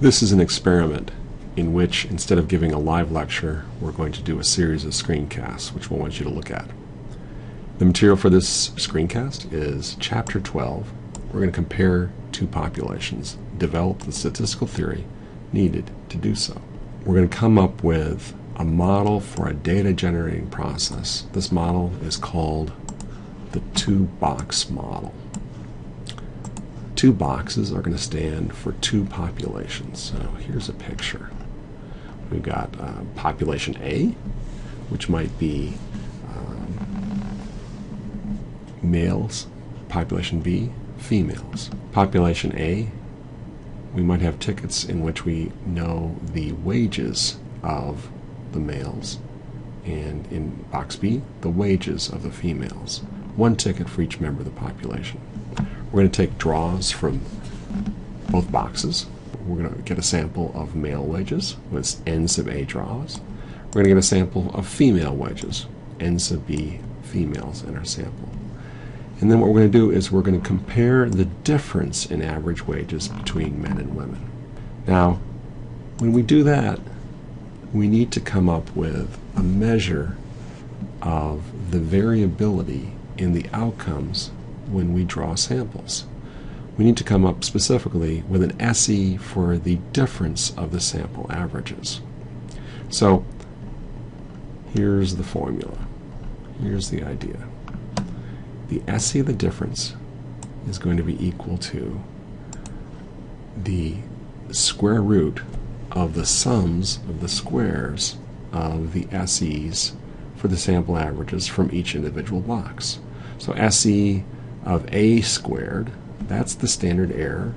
This is an experiment in which, instead of giving a live lecture, we're going to do a series of screencasts, which we'll want you to look at. The material for this screencast is Chapter 12. We're going to compare two populations, develop the statistical theory needed to do so. We're going to come up with a model for a data generating process. This model is called the two-box model. Two boxes are going to stand for two populations. So here's a picture. We've got population A, which might be males. Population B, females. Population A, we might have tickets in which we know the wages of the males, and in box B, the wages of the females. One ticket for each member of the population. We're going to take draws from both boxes. We're going to get a sample of male wages with N sub A draws. We're going to get a sample of female wages, N sub B females in our sample. And then what we're going to do is we're going to compare the difference in average wages between men and women. Now, when we do that, we need to come up with a measure of the variability in the outcomes when we draw samples. We need to come up specifically with an SE for the difference of the sample averages. So here's the formula. Here's the idea. The SE of the difference is going to be equal to the square root of the sums of the squares of the SEs for the sample averages from each individual box. So SE of A squared, that's the standard error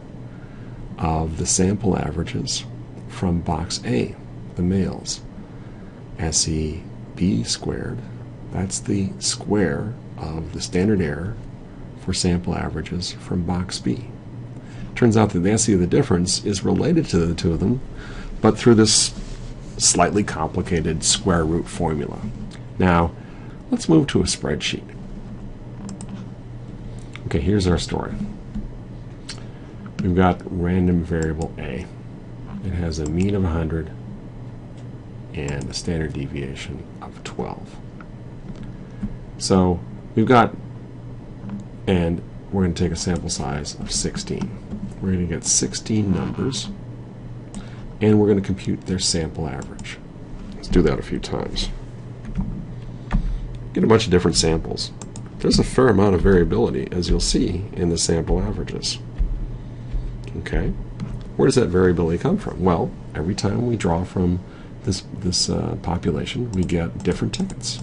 of the sample averages from box A, the males. SE B squared, that's the square of the standard error for sample averages from box B. Turns out that the SE of the difference is related to the two of them, but through this slightly complicated square root formula. Now, let's move to a spreadsheet. Okay, here's our story. We've got random variable A. It has a mean of 100 and a standard deviation of 12. So we've got, and we're going to take a sample size of 16. We're going to get 16 numbers, and we're going to compute their sample average. Let's do that a few times. Get a bunch of different samples. There's a fair amount of variability, as you'll see in the sample averages. Okay, where does that variability come from? Well, every time we draw from this population, we get different tickets.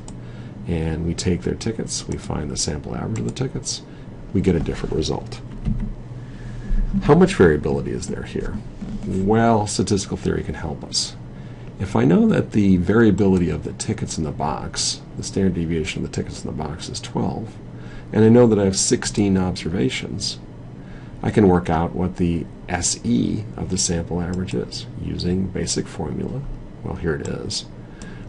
And we take their tickets, we find the sample average of the tickets, we get a different result. How much variability is there here? Well, statistical theory can help us. If I know that the variability of the tickets in the box, the standard deviation of the tickets in the box is 12, and I know that I have 16 observations, I can work out what the SE of the sample average is using basic formula. Well, here it is.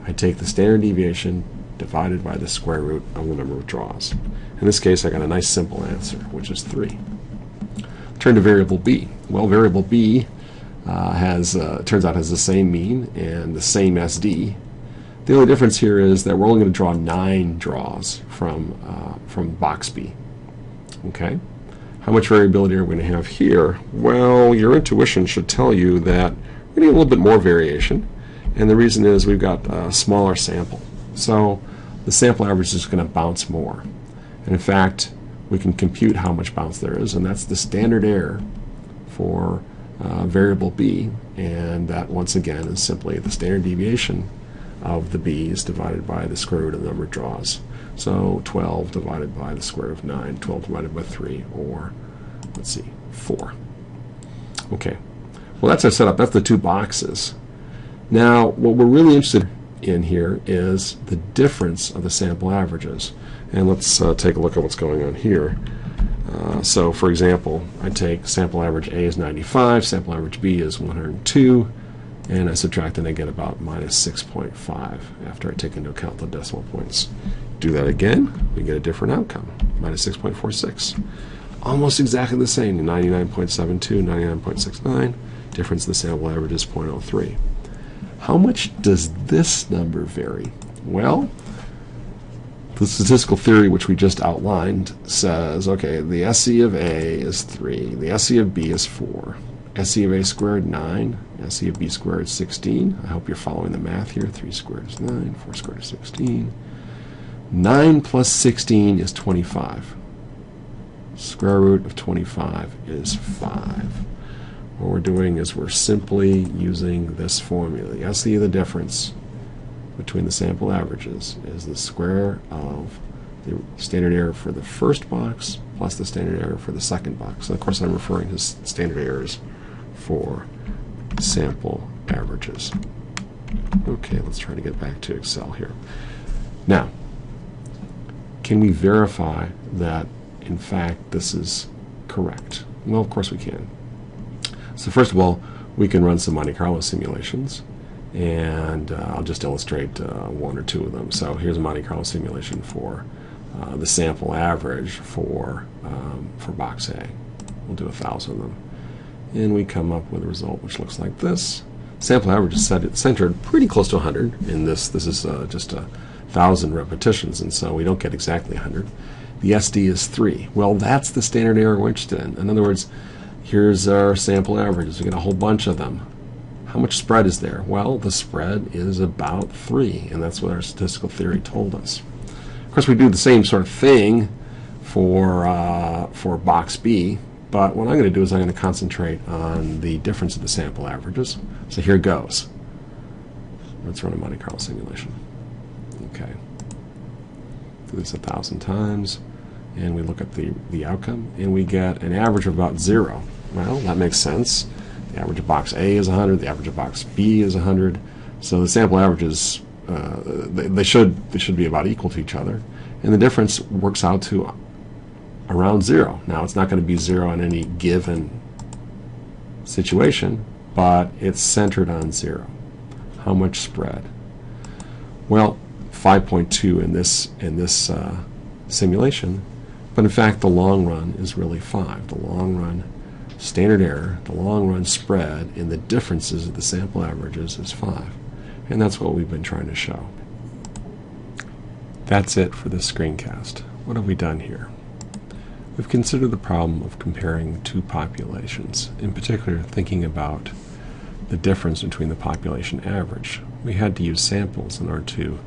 I take the standard deviation divided by the square root of the number of draws. In this case, I got a nice simple answer, which is 3. Turn to variable B. Well, variable B turns out has the same mean and the same SD. The only difference here is that we're only going to draw 9 draws from box B. Okay? How much variability are we going to have here? Well, your intuition should tell you that we're going to get a little bit more variation, and the reason is we've got a smaller sample. So the sample average is going to bounce more. And in fact, we can compute how much bounce there is, and that's the standard error for variable B, and that once again is simply the standard deviation of the B's divided by the square root of the number of draws. So 12 divided by the square root of 9, 12 divided by 3, or let's see, 4. Okay, well that's our setup. That's the two boxes. Now what we're really interested in here is the difference of the sample averages, and let's take a look at what's going on here. So for example, I take sample average A is 95, sample average B is 102, and I subtract and I get about minus 6.5 after I take into account the decimal points. Do that again, we get a different outcome, minus 6.46. Almost exactly the same, 99.72, 99.69, Difference in the sample average is 0.03. How much does this number vary? Well, the statistical theory which we just outlined says, okay, the SE of A is 3, the SE of B is 4, SE of A squared 9, SE of B squared 16. I hope you're following the math here. 3 squared is 9, 4 squared is 16. 9 plus 16 is 25. Square root of 25 is 5. What we're doing is we're simply using this formula. The SE of the difference between the sample averages is the square of the standard error for the first box plus the standard error for the second box. And of course I'm referring to standard errors for sample averages. Okay, let's try to get back to Excel here. Now, can we verify that in fact this is correct? Well, of course we can. So first of all, we can run some Monte Carlo simulations, and I'll just illustrate one or two of them. So here's a Monte Carlo simulation for the sample average for box A. We'll do 1,000 of them, and we come up with a result which looks like this. Sample average is centered pretty close to 100. In this is just 1,000 repetitions, and so we don't get exactly 100. The SD is 3. Well, that's the standard error we're interested in. In other words, here's our sample averages. We get a whole bunch of them. How much spread is there? Well, the spread is about 3, and that's what our statistical theory told us. Of course, we do the same sort of thing for box B, but what I'm going to do is I'm going to concentrate on the difference of the sample averages. So here goes. Let's run a Monte Carlo simulation. Okay. Do this 1,000 times, and we look at the outcome, and we get an average of about 0. Well, that makes sense. The average of box A is 100. The average of box B is 100. So the sample averages they should be about equal to each other, and the difference works out to around 0. Now it's not going to be 0 in any given situation, but it's centered on 0. How much spread? Well, 5.2 in this simulation, but in fact the long run is really 5. The long run standard error, the long run spread in the differences of the sample averages is 5. And that's what we've been trying to show. That's it for this screencast. What have we done here? We've considered the problem of comparing two populations, in particular thinking about the difference between the population average. We had to use samples in order to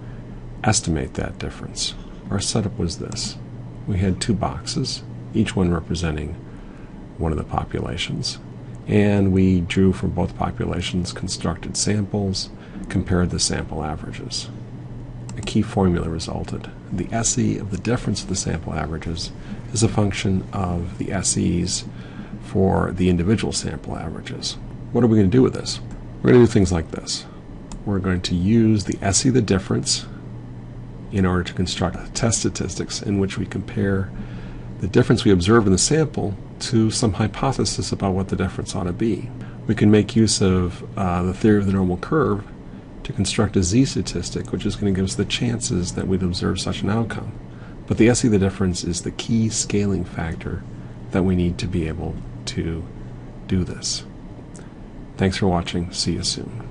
estimate that difference. Our setup was this. We had two boxes, each one representing one of the populations, and we drew from both populations, constructed samples, compared the sample averages. A key formula resulted. The SE of the difference of the sample averages is a function of the SEs for the individual sample averages. What are we going to do with this? We're going to do things like this. We're going to use the SE of the difference in order to construct test statistics in which we compare the difference we observe in the sample to some hypothesis about what the difference ought to be. We can make use of the theory of the normal curve to construct a z-statistic, which is going to give us the chances that we'd observe such an outcome. But the SE of the difference is the key scaling factor that we need to be able to do this. Thanks for watching. See you soon.